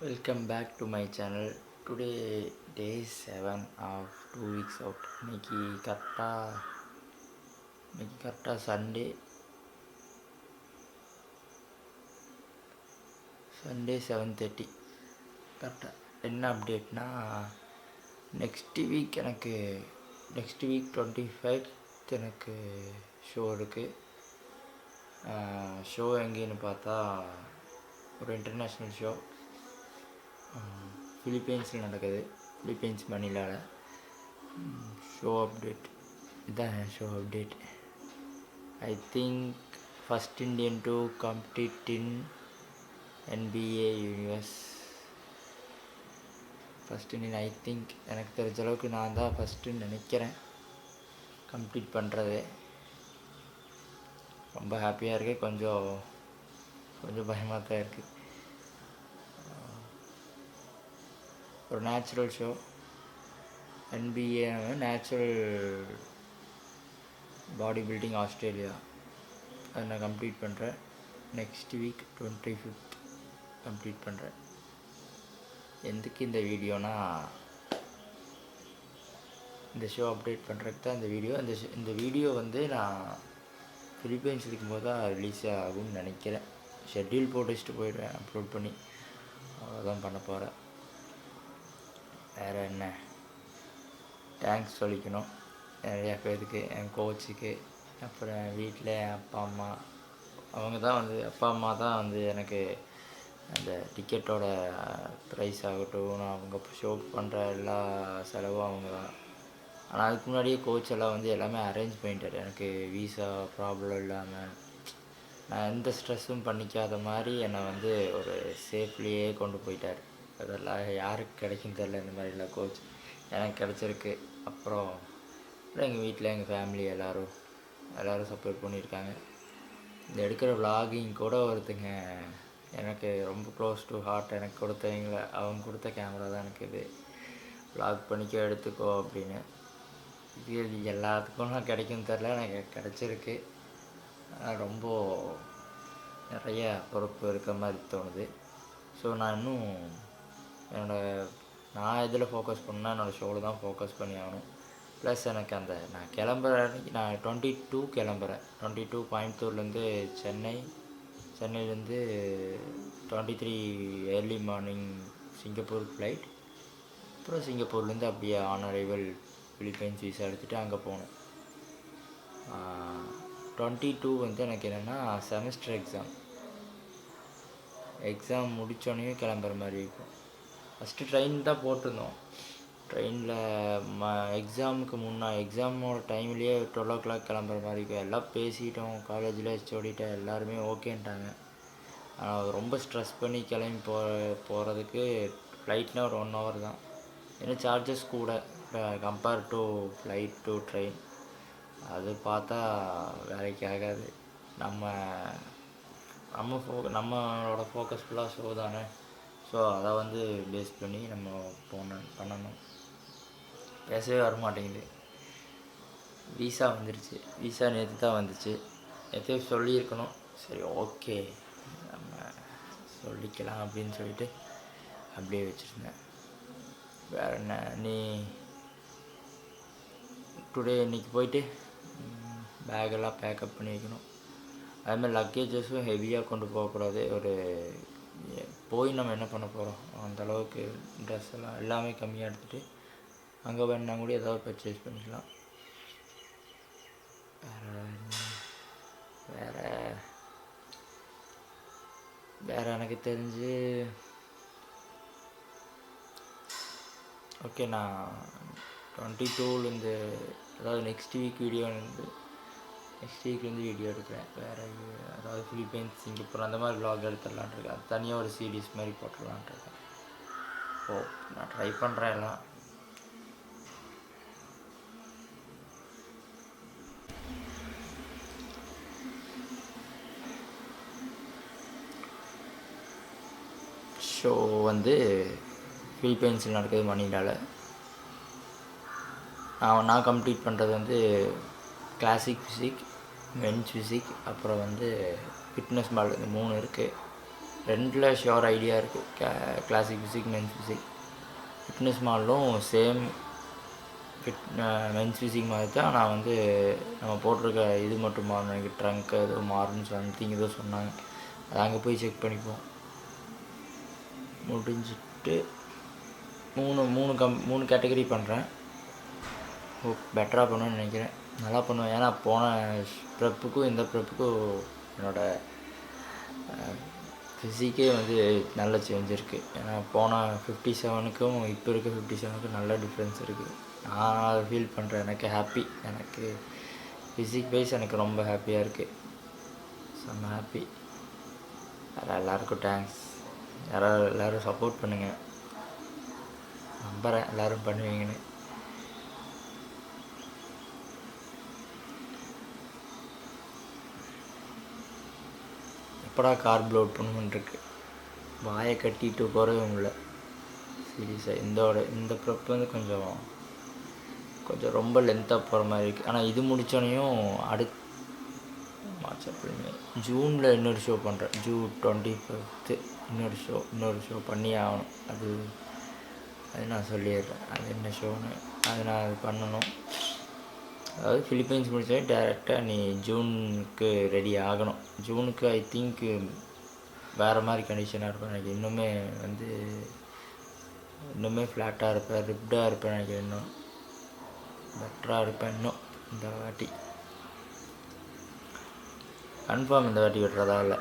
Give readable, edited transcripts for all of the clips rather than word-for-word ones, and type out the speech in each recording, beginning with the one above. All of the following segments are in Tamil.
Welcome back to my channel. Today day 7 of 2 weeks out. இன்னைக்கு கரெக்டாக சண்டே 7:30 கரெக்டாக. என்ன அப்டேட்னா, நெக்ஸ்ட் வீக் 25 எனக்கு ஷோ இருக்குது. ஷோ எங்கேன்னு பார்த்தா ஒரு இன்டர்நேஷ்னல் ஷோ ஃபிலிப்பைன்ஸில் நடக்குது. ஃபிலிப்பைன்ஸ் மணிலாவில் ஷோ அப்டேட். இதுதான் show update. I think first Indian to complete in NBA universe. First Indian, I think எனக்கு தெரிஞ்ச அளவுக்கு நான் தான் ஃபஸ்ட்டுன்னு நினைக்கிறேன் கம்ப்ளீட் பண்ணுறது. ரொம்ப ஹாப்பியாக இருக்குது. கொஞ்சம் பயமாக தான் இருக்குது. ஒரு natural show. NBA natural body building Australia, அதை நான் கம்ப்ளீட் பண்ணுறேன். நெக்ஸ்ட் வீக் 25 கம்ப்ளீட் பண்ணுறேன். எதுக்கு இந்த வீடியோனா, இந்த ஷோ அப்டேட் பண்ணுறதுக்கு தான் இந்த வீடியோ. இந்த வீடியோ நான் ஃபிலிப்பைன்ஸ் இருக்கும்போது தான் ரிலீஸ் ஆகும்னு நினைக்கிறேன். ஷெட்யூல் போட்டு வச்சுட்டு போயிடுவேன் அப்லோட் பண்ணி. அவ்வளோதான் பண்ண போகிறேன். வேறு என்ன, தேங்க்ஸ் சொல்லிக்கணும் நிறையா பேருக்கு, என் கோச்சுக்கு, அப்புறம் வீட்டில் அப்பா அம்மா தான் எனக்கு அந்த டிக்கெட்டோட ப்ரைஸ் ஆகட்டும், நான் அவங்க ஷோ பண்ணுற எல்லா செலவும் அவங்க தான். ஆனால் அதுக்கு முன்னாடியே கோச் எல்லாம் எல்லாமே அரேஞ்ச் பண்ணிட்டார். எனக்கு வீசா ப்ராப்ளம் இல்லாமல், நான் எந்த ஸ்ட்ரெஸ்ஸும் பண்ணிக்காத மாதிரி என்னை ஒரு சேஃப்லியே கொண்டு போயிட்டார். அதெல்லாம் யாருக்கு கிடைக்கும் தெரில, இந்த மாதிரிலாம் கோச் எனக்கு கிடச்சிருக்கு. அப்புறம் எங்கள் வீட்டில் எங்கள் ஃபேமிலி எல்லோரும் சப்போர்ட் பண்ணியிருக்காங்க. இந்த எடுக்கிற விலாகிங் கூட ஒருத்தங்க எனக்கு ரொம்ப க்ளோஸ் டு ஹார்ட், எனக்கு அவங்க கொடுத்த கேமரா தான் எனக்கு இது விலாக் பண்ணிக்கோ எடுத்துக்கோ அப்படின்னு. இது எல்லாத்துக்கும் நான் கிடைக்கும் தெரில, எனக்கு கிடச்சிருக்கு. ரொம்ப நிறைய பொறுப்பு இருக்கிற மாதிரி தோணுது. ஸோ நான் இன்னும் நான் எதில் ஃபோக்கஸ் பண்ணால் என்னோடய ஷோவில் தான் ஃபோக்கஸ் பண்ணி ஆகணும். ப்ளஸ் எனக்கு நான் கிளம்புற அன்றைக்கி நான் 22 கிளம்புறேன். 22 கோயம்புத்தூர்லேருந்து சென்னையிலேருந்து 23 ஏர்லி மார்னிங் சிங்கப்பூர் ஃப்ளைட். அப்புறம் சிங்கப்பூர்லேருந்து அப்படியே ஆன் அரைவல் ஃபிலிப்பைன்ஸ் வீசா எடுத்துகிட்டு அங்கே போகணும். 22 எனக்கு என்னென்னா செமஸ்டர் எக்ஸாம் முடித்தோடனே கிளம்புற மாதிரி இருக்கும். ஃபஸ்ட்டு ட்ரெயின் தான் போட்டிருந்தோம். ட்ரெயினில் எக்ஸாமோட டைம்லேயே 12 o'clock கிளம்புற மாதிரி இருக்கும். எல்லாம் பேசிட்டோம், காலேஜில் ஹெச்ஓடிட்ட எல்லாருமே ஓகேன்ட்டாங்க. ஆனால் ரொம்ப ஸ்ட்ரெஸ் பண்ணி கிளம்பி போகிறதுக்கு ஃப்ளைட்னால் ஒரு 1 hour தான். ஏன்னா சார்ஜஸ் கூட compare to flight to train. அது பார்த்தா வேலைக்கு ஆகாது. நம்மளோட ஃபோக்கஸ் ஃபுல்லாக ஷோ தானே. ஸோ அதை பேஸ் பண்ணி நம்ம பண்ணணும். பேசவே வர மாட்டேங்குது. வீசா வந்துருச்சு. வீசா நேற்று தான் வந்துச்சு. நேற்றே சொல்லியிருக்கணும். சரி, ஓகே, நம்ம சொல்லிக்கலாம் அப்படின்னு சொல்லிட்டு அப்படியே வச்சுருந்தேன். வேறு என்ன, இன்றைக்கி போயிட்டு பேக்கெல்லாம் பேக்கப் பண்ணி வைக்கணும். அதுமாதிரி லக்கேஜஸும் ஹெவியாக கொண்டு போகக்கூடாது. போய் நம்ம என்ன பண்ண போகிறோம், அந்தளவுக்கு ட்ரெஸ் எல்லாமே கம்மியாக எடுத்துகிட்டு அங்கே வேணுன்னா கூட ஏதாவது பர்ச்சேஸ் பண்ணிக்கலாம். வேறு எனக்கு தெரிஞ்சு ஓகே. நான் 22லேருந்து, அதாவது நெக்ஸ்ட் வீக்லேருந்து வீடியோ எடுக்கிறேன். வேறு அதாவது ஃபிலிப்பைன்ஸ், சிங்கப்பூர் அந்த மாதிரி vlog எடுத்துடலான் இருக்கேன். அது தனியாக ஒரு சீரீஸ் மாதிரி போட்டுடலான் இருக்கேன். ஸோ நான் ட்ரை பண்ணுறேன் எல்லாம். ஷோ ஃபிலிப்பைன்ஸில் நடக்குது மணிலாவில். நான் கம்ப்ளீட் பண்ணுறது கிளாசிக் ஃபிசிக், மென்ஸ் ஃபிசிக், அப்புறம் ஃபிட்னஸ் பால், இந்த 3 இருக்குது. 2ல் ஷியோர் ஐடியா இருக்குது. Classic physique, men's physique. Fitness மாடலும் சேம் மென்ஸ் ஃபிசிக் மாதிரி தான். நான் வந்து நம்ம போட்டிருக்க இது மட்டும் மாறணும், எனக்கு ட்ரங்க் ஏதோ மாறுன்னு சம்திங் ஏதோ சொன்னாங்க. அது அங்கே போய் செக் பண்ணிப்போம். முடிஞ்சிட்டு 3 கேட்டகரி பண்ணுறேன். பெட்டராக பண்ணுவேன்னு நினைக்கிறேன். நல்லா பண்ணுவேன். ஏன்னா போன ப்ரெப்புக்கும் இந்த ப்ரெப்புக்கும் என்னோடய ஃபிசிக்கே வந்து நல்ல சேஞ்ச் இருக்குது. ஏன்னா போன 57க்கும் இப்போ இருக்க 57க்கும் நல்ல டிஃப்ரென்ஸ் இருக்குது. நான் அதை ஃபீல் பண்ணுறேன். எனக்கு ஹாப்பி. எனக்கு ஃபிசிக் வைஸ் எனக்கு ரொம்ப ஹாப்பியாக இருக்குது. செம்ம ஹாப்பி. எல்லாருக்கும் தேங்க்ஸ். எல்லோரும் சப்போர்ட் பண்ணுங்கள். நம்புகிறேன் எல்லோரும் பண்ணுவீங்கன்னு. எப்படா கார்ப் லோட் பண்ணுமென்ட்ருக்கு. வாயை கட்டிட்டு போகிறவே முடியல சீரியஸாக. இந்த ப்ரெப் வந்து கொஞ்சம் ரொம்ப லென்த்தாக போகிற மாதிரி இருக்குது. ஆனால் இது முடித்தோடனையும் மார்ச், ஏப்ரல், மே, ஜூனில் இன்னொரு ஷோ பண்ணுறேன். ஜூன் 25 இன்னொரு ஷோ பண்ணி ஆகணும். அது நான் சொல்லிடுறேன் அது என்ன ஷோன்னு. அது நான் அது பண்ணணும். அதாவது ஃபிலிப்பைன்ஸ் முடிச்சோடனே டேரெக்டாக நீ ஜூனுக்கு ரெடி ஆகணும். ஜூனுக்கு ஐ திங்க் வேறு மாதிரி கண்டிஷனாக இருப்பேன் எனக்கு. இன்னுமே ஃப்ளாட்டாக இருப்பேன், ரிப்டாக இருப்பேன். எனக்கு இன்னும் பெட்டராக இருப்பேன் இன்னும். இந்த வாட்டி கன்ஃபார்ம் இந்த வாட்டி விட்டுறதா இல்லை.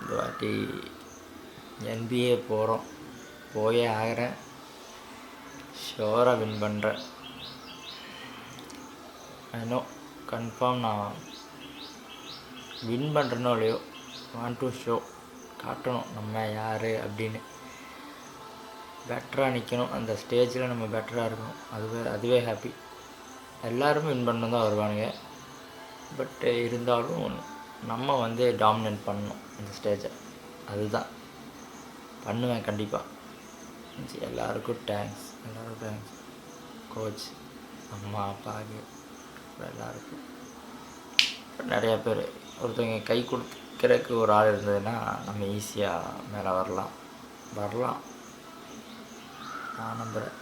இந்த வாட்டி NBA போகிறோம், போயே ஆகிறேன். ஷோராக வின் பண்ணுறேன். இன்னும் கன்ஃபார்ம் நான் வின் பண்ணுறனோ இல்லையோ, வாண்ட் டு ஷோ காட்டணும் நம்ம யார் அப்படின்னு. பெட்டராக நிற்கணும். அந்த ஸ்டேஜில் நம்ம பெட்டராக இருக்கணும். அதுவே ஹாப்பி. எல்லோரும் வின் பண்ணணும் தான் வருவானுங்க. பட் இருந்தாலும் நம்ம வந்து டாமினேட் பண்ணணும் அந்த ஸ்டேஜை. அதுதான் பண்ணுவேன் கண்டிப்பாக. எல்லாருக்கும் தேங்க்ஸ். கோச், அம்மா, அப்பாவுக்கு, எல்லாருக்கும். நிறையா பேர் ஒருத்தவங்க கை கொடுக்குறதுக்கு ஒரு ஆள் இருந்ததுன்னா நம்ம ஈஸியாக மேலே வரலாம். நான் நம்புகிறேன்.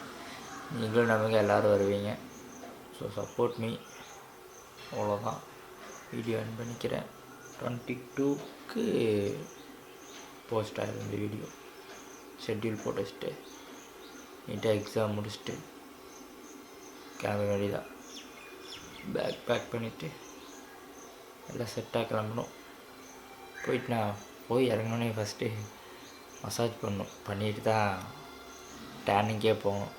நீங்களும் நம்புங்க, எல்லோரும் வருவீங்க. So support me. அவ்வளோதான். வீடியோ என் பண்ணிக்கிறேன். 22க்கு போஸ்ட் ஆகிடும் இந்த வீடியோ. ஷெட்யூல் போட்டு வச்சுட்டு நீட்டாக எக்ஸாம் முடிச்சுட்டு கிளம்ப வேண்டியதான். பேக் பண்ணிவிட்டு எல்லாம் செட்டாக கிளம்பணும். போயிட்டு நான் போய் இறங்கினோடனே ஃபஸ்ட்டு மசாஜ் பண்ணிட்டு தான் டேனிங்கே போகணும்.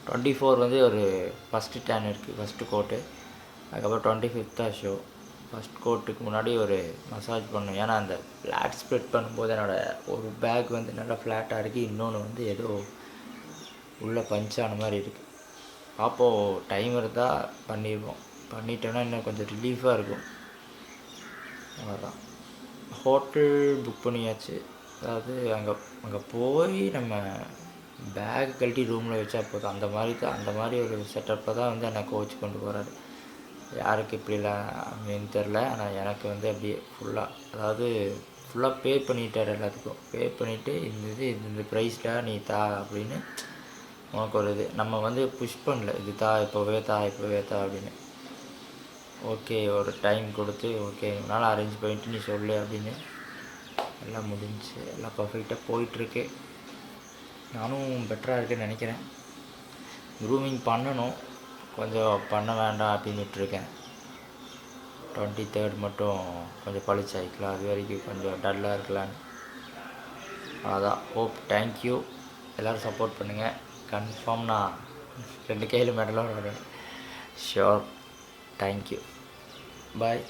24 வந்து ஒரு ஃபஸ்ட்டு டேன் இருக்குது, ஃபஸ்ட்டு கோட்டு. அதுக்கப்புறம் 25 ஷோ. ஃபஸ்ட் கோட்டுக்கு முன்னாடி ஒரு மசாஜ் பண்ணணும். ஏன்னா அந்த ஃப்ளாட் ஸ்ப்ரெட் பண்ணும்போது என்னோடய ஒரு பேக் வந்து நல்லா ஃப்ளாட்டாக இருக்குது, இன்னொன்று வந்து ஏதோ உள்ளே பஞ்சான மாதிரி இருக்குது. அப்போது டைம் இருந்தால் பண்ணிடுவோம். பண்ணிட்டோன்னா இன்னும் கொஞ்சம் ரிலீஃபாக இருக்கும். அவ்வளோதான். ஹோட்டல் புக் பண்ணியாச்சு. அதாவது அங்கே போய் நம்ம பேக் கழட்டி ரூமில் வச்சா போதும். அந்த மாதிரி ஒரு செட்டப்பில் தான் வந்து என்னை கோச் கொண்டு போகிறாரு. யாருக்கு இப்படிலாம் அப்படின்னு தெரில. ஆனால் எனக்கு வந்து அப்படியே ஃபுல்லாக பே பண்ணிட்டார். எல்லாத்துக்கும் பே பண்ணிவிட்டு இந்த ப்ரைஸ்டாக நீ தா அப்படின்னு உனக்கு ஒரு இது. நம்ம வந்து புஷ் பண்ணல, இது இப்போவே தா அப்படின்னு. ஓகே, ஒரு டைம் கொடுத்து ஓகே உன்னால் அரேஞ்ச் பண்ணிட்டு நீ சொல்லு அப்படின்னு எல்லாம் முடிஞ்சு எல்லாம் பர்ஃபெக்டாக போயிட்டுருக்கு. நானும் பெட்டராக இருக்குன்னு நினைக்கிறேன். க்ரூமிங் பண்ணணும், கொஞ்சம் பண்ண வேண்டாம் அப்படின்னு விட்டுருக்கேன். 23rd மட்டும் கொஞ்சம் பழிச்சாயிக்கலாம். அது வரைக்கும் கொஞ்சம் டல்லாக இருக்கலான்னு. அதான். தேங்க்யூ. எல்லோரும் சப்போர்ட் பண்ணுங்கள். கன்ஃபார்ம் நான் 2 கையில் மெடலோடு வரேன். ஷியோர். தேங்க்யூ. பாய்.